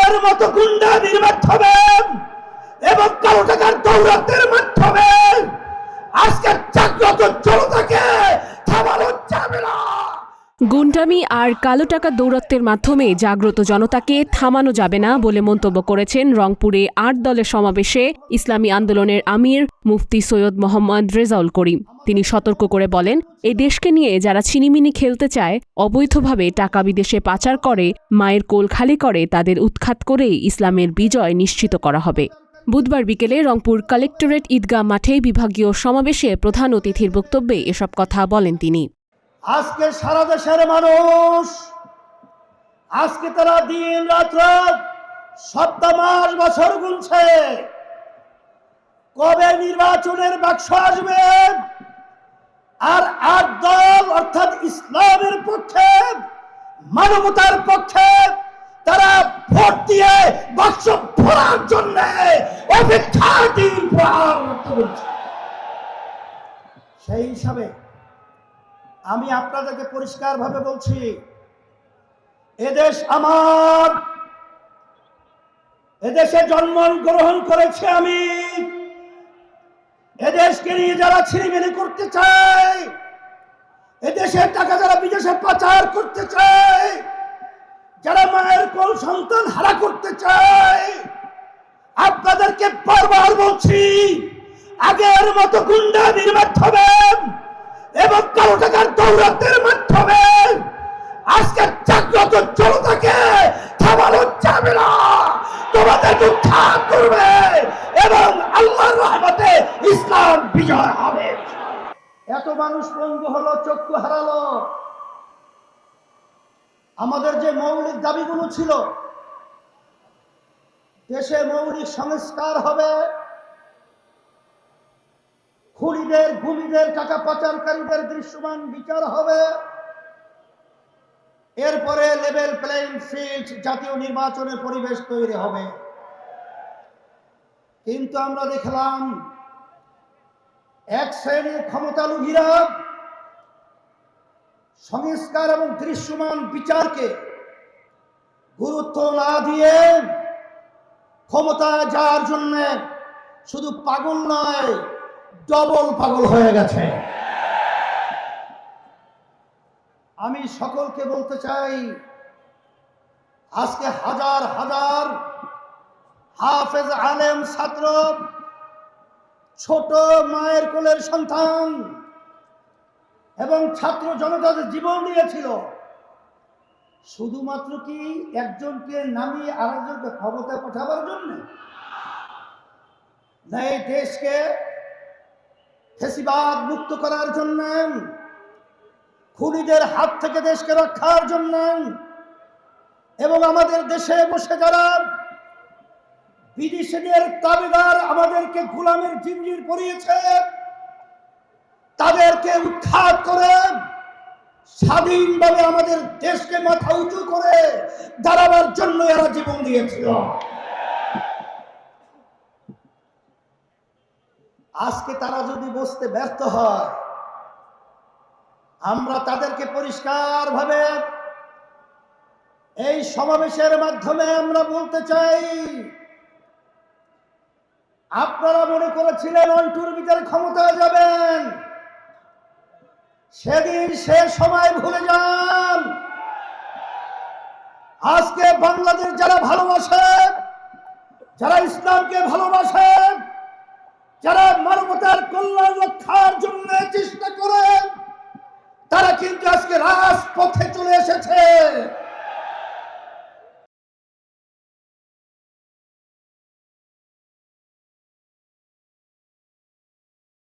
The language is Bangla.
আগের মতো গুন্ডামির মাধ্যমে এবং কালো টাকার দৌরাত্মের মাধ্যমে আজকে জাগ্রত জনতাকে থামানো যাবে না। গুন্ডামি আর কালো টাকা দৌরাত্বের মাধ্যমে জাগ্রত জনতাকে থামানো যাবে না বলে মন্তব্য করেছেন রংপুরে ৮ দলের সমাবেশে ইসলামী আন্দোলনের আমির মুফতি সৈয়দ মোহাম্মদ রেজাউল করিম। তিনি সতর্ক করে বলেন, এই দেশকে নিয়ে যারা ছিনিমিনি খেলতে চায়, অবৈধভাবে টাকা বিদেশে পাচার করে, মায়ের কোল খালি করে, তাদের উৎখাত করেই ইসলামের বিজয় নিশ্চিত করা হবে। বুধবার বিকেলে রংপুর কালেক্টরেট ঈদগাহ মাঠে বিভাগীয় সমাবেশে প্রধান অতিথির বক্তব্যে এসব কথা বলেন তিনি। আজকে সারা দেশের মানুষ আজকে তারা দিন রাত্র সপ্তাহ মাস বছর গুনছে কবে নির্বাচনের বাক্স আসবে আর ৮ দল অর্থাৎ ইসলামের পক্ষে মানবতার পক্ষে তারা ভোট দিয়ে বাক্স ভরার জন্য অপেক্ষার দিন প্রহার করছে। সেই হিসাবে আমি আপনাদেরকে পরিষ্কারভাবে বলছি, এদেশ আমার, এদেশে জন্মগ্রহণ করেছে আমি। এদেশকে নিয়ে যারা ছিনিমিনি করতে চায়, এদেশের টাকা যারা বিদেশে পাচার করতে চায়, যারা মায়ের কোল সন্তান হারা করতে চায়, আপনাদেরকে বারবার বলছি, আগের মতো গুন্ডামির মাধ্যমে এবং কালো টাকার দৌরাত্মের মাধ্যমে আজকে জাগ্রত জনতাকে থামানো যাবে না। তোমাদের উদ্ধার করবে এবং আল্লাহর রহমতে ইসলাম বিজয় হবে। এত মানুষ পঙ্গু হলো, চক্ষু হারালো। আমাদের যে মৌলিক দাবিগুলো ছিল, দেশে মৌলিক সংস্কার হবে, খুনিদের গুমিদের টাকা পাচারকারীদের দৃশ্যমান বিচার হবে, এরপরে লেভেল প্লেইং ফিল্ড জাতীয় নির্বাচনের পরিবেশ তৈরি হবে। কিন্তু আমরা দেখলাম এক শ্রেণীর ক্ষমতালোভীরা সংস্কার এবং দৃশ্যমান বিচারকে গুরুত্ব না দিয়ে ক্ষমতায় যাওয়ার জন্য শুধু পাগল নয়, ডবল পাগল হয়ে গেছে। আমি সকলকে বলতে চাই, আজকে হাজার হাজার হাফেজ আলেম ছাত্র, ছোট মায়ের কোলের সন্তান এবং ছাত্র জনতাদের জীবন দিয়েছিল শুধুমাত্র কি একজনকে নামিয়ে আরেকজনকে ক্ষমতায় পাঠাবার জন্য না, এই দেশকে ফ্যাসিবাদ মুক্ত করার জন্য, খুনিদের হাত থেকে দেশকে রক্ষার জন্য এবং আমাদের দেশে বসে যারা বিদেশিদের তাবেদার আমাদেরকে গোলামের জিঞ্জির পরিয়েছে তাদেরকে উৎখাত করে স্বাধীনভাবে আমাদের দেশকে মাথা উঁচু করে দাঁড়াবার জন্য এরা জীবন দিয়েছিল। আজকে তারা যদি বুঝতে ব্যর্থ হয়, আমরা তাদেরকে পরিষ্কারভাবে এই সমাবেশের মাধ্যমে আমরা বলতে চাই, আপনারা মনে করেছিলেন অন্টুর ভিতরে ক্ষমতায় যাবেন, সেদিন সে সময় ভুলে যান। আজকে বাংলাদেশ যারা ভালোবাসে, যারা ইসলামকে ভালোবাসে, যারা মানবতার কল্যাণ রক্ষার জন্য চেষ্টা করে, তারা কিন্তু আজকে রাজপথে চলে এসেছে।